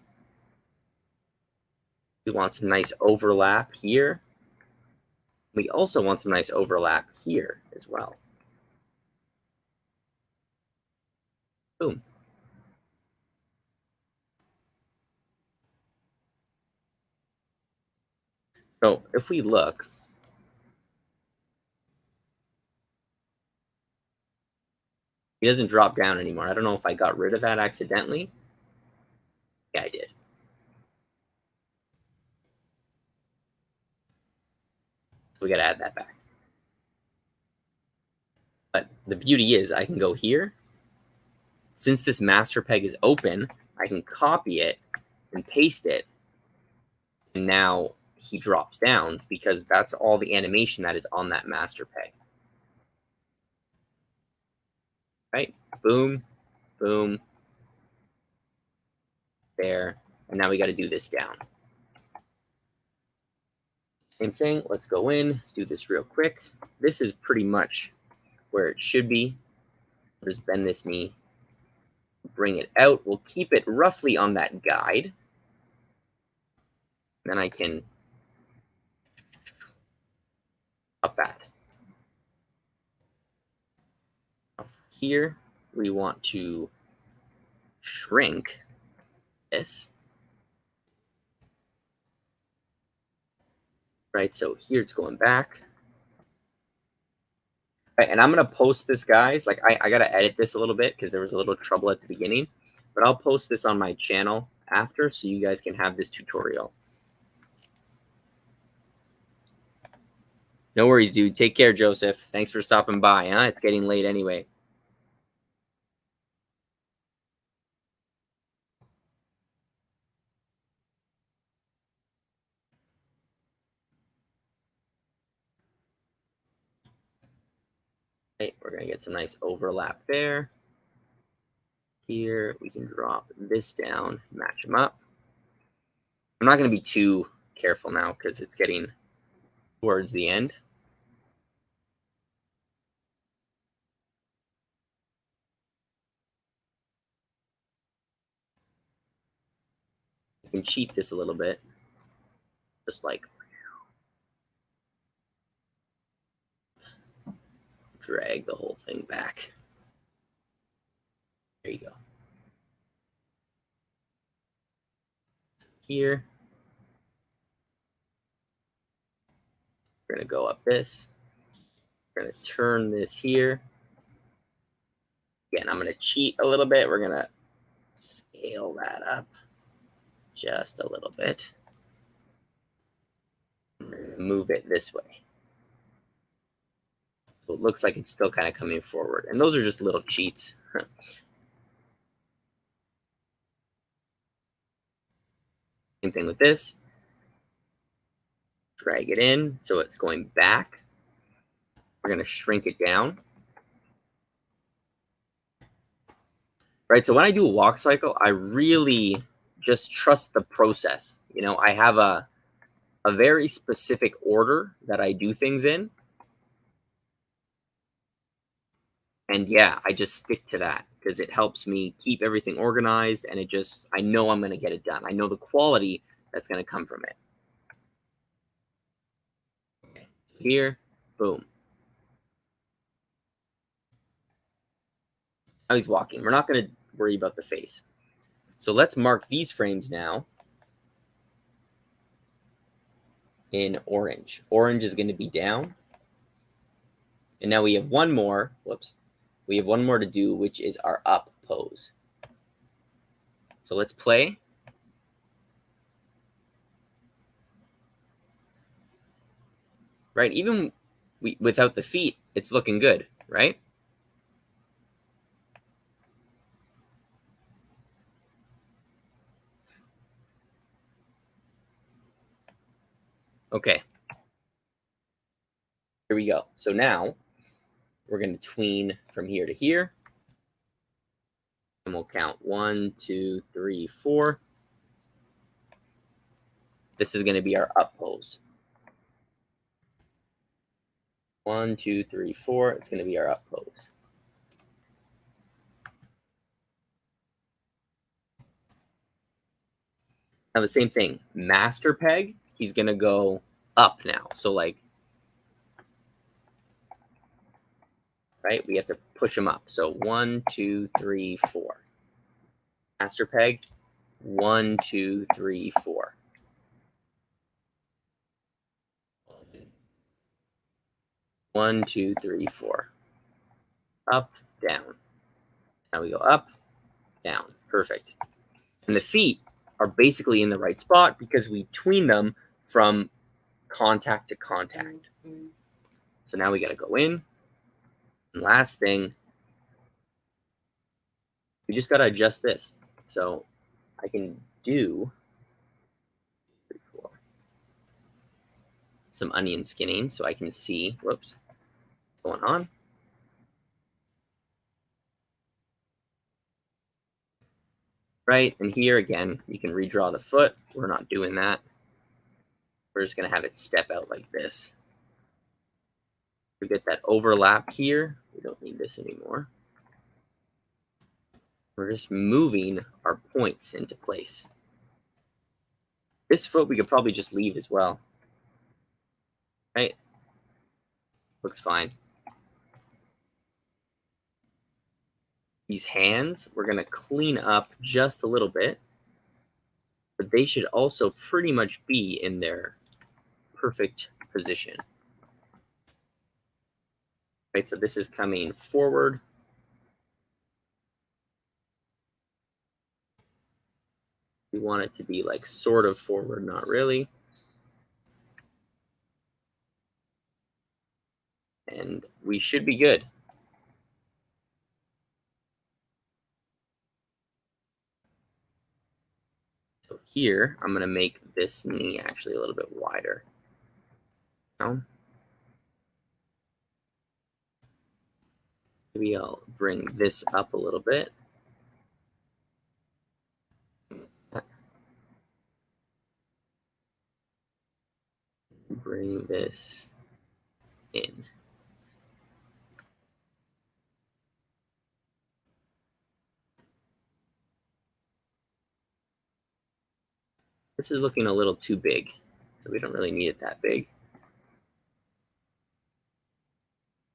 We want some nice overlap here. We also want some nice overlap here as well. Boom. So if we look, he doesn't drop down anymore. I don't know if I got rid of that accidentally. Yeah, I did. So we got to add that back. But the beauty is I can go here. Since this master peg is open, I can copy it and paste it. And now he drops down because that's all the animation that is on that master peg. Right? Boom, boom, there. And now we got to do this down. Same thing. Let's go in, do this real quick. This is pretty much where it should be. Just bend this knee, bring it out. We'll keep it roughly on that guide. Then I can up that. Here, we want to shrink this. Right, so here it's going back. Right, and I'm going to post this, guys. Like, I got to edit this a little bit because there was a little trouble at the beginning. But I'll post this on my channel after so you guys can have this tutorial. No worries, dude. Take care, Joseph. Thanks for stopping by. Huh? It's getting late anyway. Okay, we're going to get some nice overlap there. Here, we can drop this down, match them up. I'm not going to be too careful now because it's getting towards the end. You can cheat this a little bit. Just like drag the whole thing back. There you go. So here, we're going to go up this. We're going to turn this here. Again, I'm going to cheat a little bit. We're going to scale that up just a little bit. Move it this way. So it looks like it's still kind of coming forward. And those are just little cheats. Same thing with this. Drag it in so it's going back. We're going to shrink it down. Right, so when I do a walk cycle, I really just trust the process. You know, I have a very specific order that I do things in. And yeah, I just stick to that because it helps me keep everything organized, and I know I'm going to get it done. I know the quality that's going to come from it. Okay. Here, boom. Now he's walking. We're not going to worry about the face. So let's mark these frames now in orange. Orange is going to be down. And now we have one more. Whoops. We have one more to do, which is our up pose. So let's play. Right? Even without the feet, it's looking good, right? Okay. Here we go. So now we're going to tween from here to here. And we'll count 1, 2, 3, 4. This is going to be our up pose. 1, 2, 3, 4. It's going to be our up pose. Now the same thing. Master peg, he's going to go up now. So like, right? We have to push him up. So 1, 2, 3, 4. Master peg, 1, 2, 3, 4. 1, 2, 3, 4. Up, down. Now we go up, down. Perfect. And the feet are basically in the right spot because we tween them from contact to contact. So now we got to go in. And last thing, we just got to adjust this. So I can do some onion skinning so I can see, whoops, what's going on. Right, and here again, you can redraw the foot. We're not doing that. We're just going to have it step out like this. We get that overlap here. We don't need this anymore. We're just moving our points into place. This foot we could probably just leave as well. Right? Looks fine. These hands, we're going to clean up just a little bit. But they should also pretty much be in their perfect position. Right, so this is coming forward. We want it to be like sort of forward, not really. And we should be good. So here, I'm going to make this knee actually a little bit wider. Now, maybe I'll bring this up a little bit. Bring this in. This is looking a little too big, so we don't really need it that big.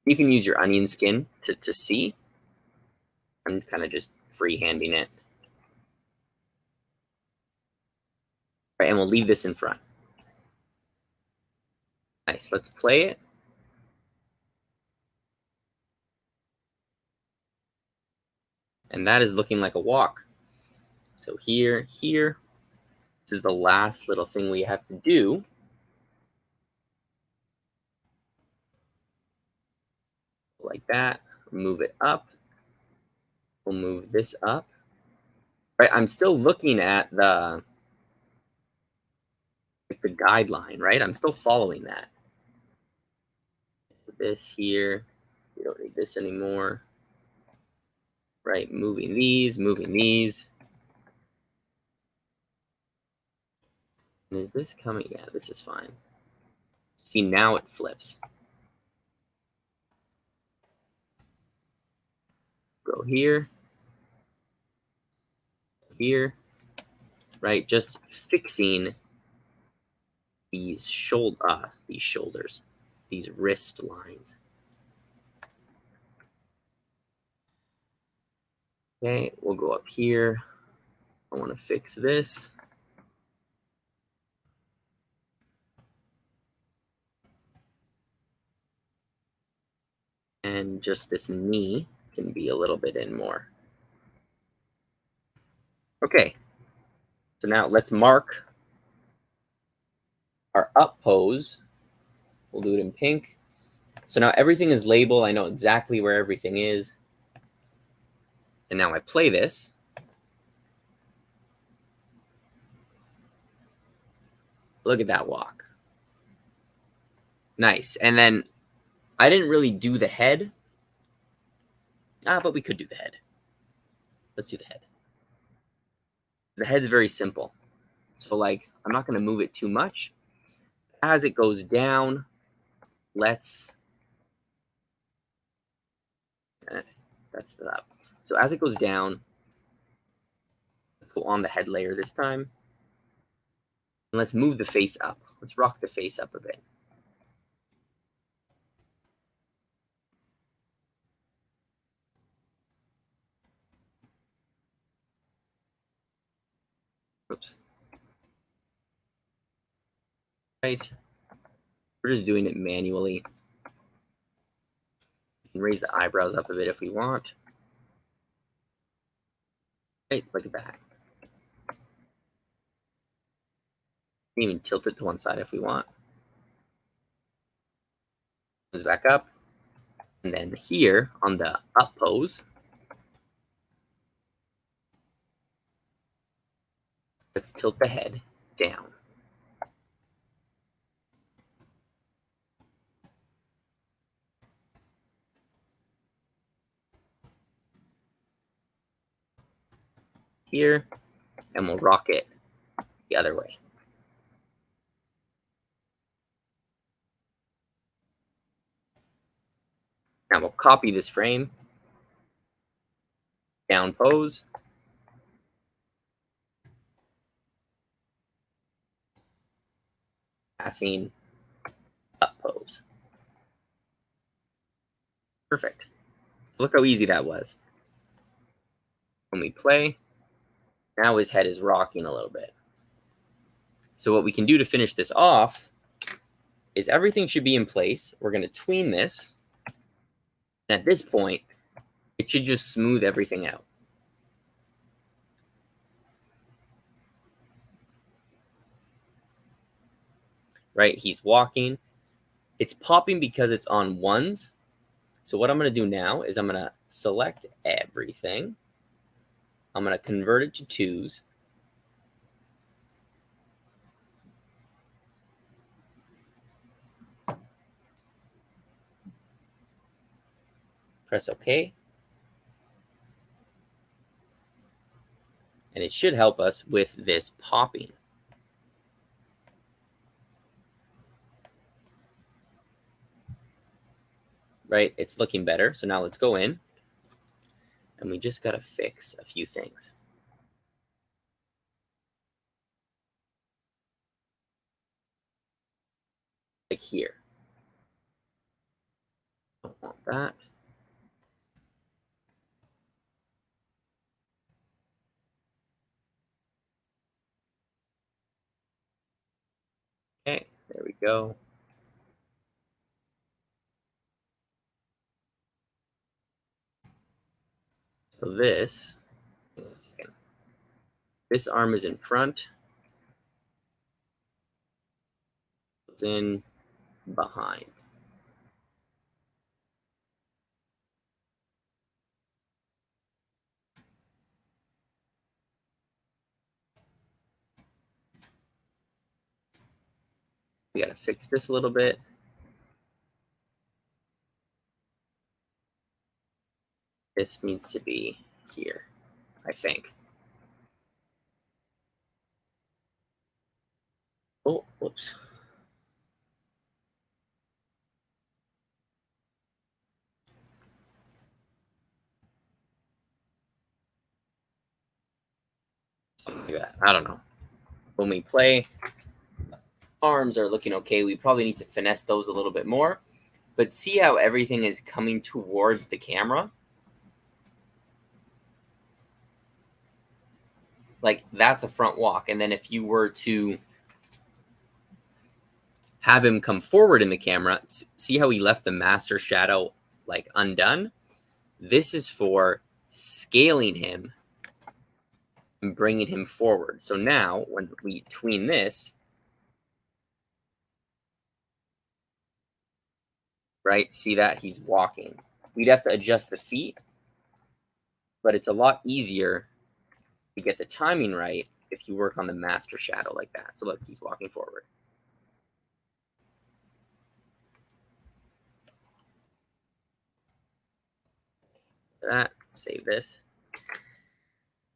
You can use your onion skin to see. I'm kind of just freehanding it. Right, and we'll leave this in front. Nice, let's play it. And that is looking like a walk. So here, this is the last little thing we have to do. Like that, move it up. We'll move this up. Right, I'm still looking at the guideline, right? I'm still following that. This here, we don't need this anymore. Right, moving these. And is this coming? Yeah, this is fine. See, now it flips. Go here. Here. Right, just fixing these shoulders, these wrist lines. Okay, we'll go up here. I want to fix this. And just this knee can be a little bit in more. Okay, so now let's mark our up pose. We'll do it in pink. So now everything is labeled. I know exactly where everything is. And now I play this. Look at that walk. Nice. And then I didn't really do the head. But we could do the head. Let's do the head. The head's very simple. So like, I'm not going to move it too much. As it goes down, that's the up. So as it goes down, go on the head layer this time. And let's move the face up. Let's rock the face up a bit. Oops. Right. We're just doing it manually. We can raise the eyebrows up a bit if we want. Right, look at that. We can even tilt it to one side if we want. Comes back up. And then here on the up pose, let's tilt the head down. Here, and we'll rock it the other way. Now we'll copy this frame, down pose, passing up pose. Perfect. So look how easy that was. When we play, now his head is rocking a little bit. So what we can do to finish this off is everything should be in place. We're going to tween this. And at this point, it should just smooth everything out. Right? He's walking. It's popping because it's on ones. So what I'm going to do now is I'm going to select everything. I'm going to convert it to twos. Press OK. And it should help us with this popping. Right? It's looking better. So now let's go in. And we just got to fix a few things. Like here. Don't want that. Okay, there we go. So this arm is in front. Goes in behind. We got to fix this a little bit. This needs to be here, I think. Oh, whoops. Something like that. I don't know. When we play, arms are looking okay. We probably need to finesse those a little bit more. But see how everything is coming towards the camera? Like, that's a front walk. And then if you were to have him come forward in the camera, see how he left the master shadow like undone? This is for scaling him and bringing him forward. So now when we tween this, right, see that he's walking. We'd have to adjust the feet, but it's a lot easier to get the timing right if you work on the master shadow like that. So look, he's walking forward. that. Save this.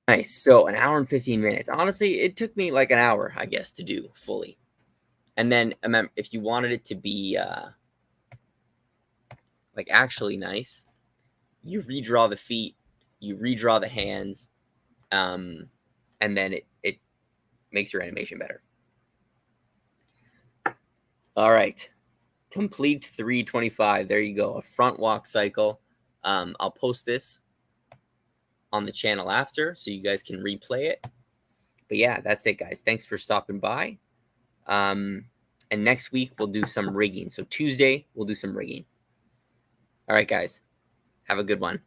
Nice. So an hour and 15 minutes. Honestly, it took me like an hour, I guess, to do fully. And then if you wanted it to be like actually nice, you redraw the feet, you redraw the hands, and then it makes your animation better. All right. Complete 325. There you go. A front walk cycle. I'll post this on the channel after so you guys can replay it. But yeah, that's it, guys. Thanks for stopping by. And next week we'll do some rigging. So Tuesday we'll do some rigging. All right, guys. Have a good one.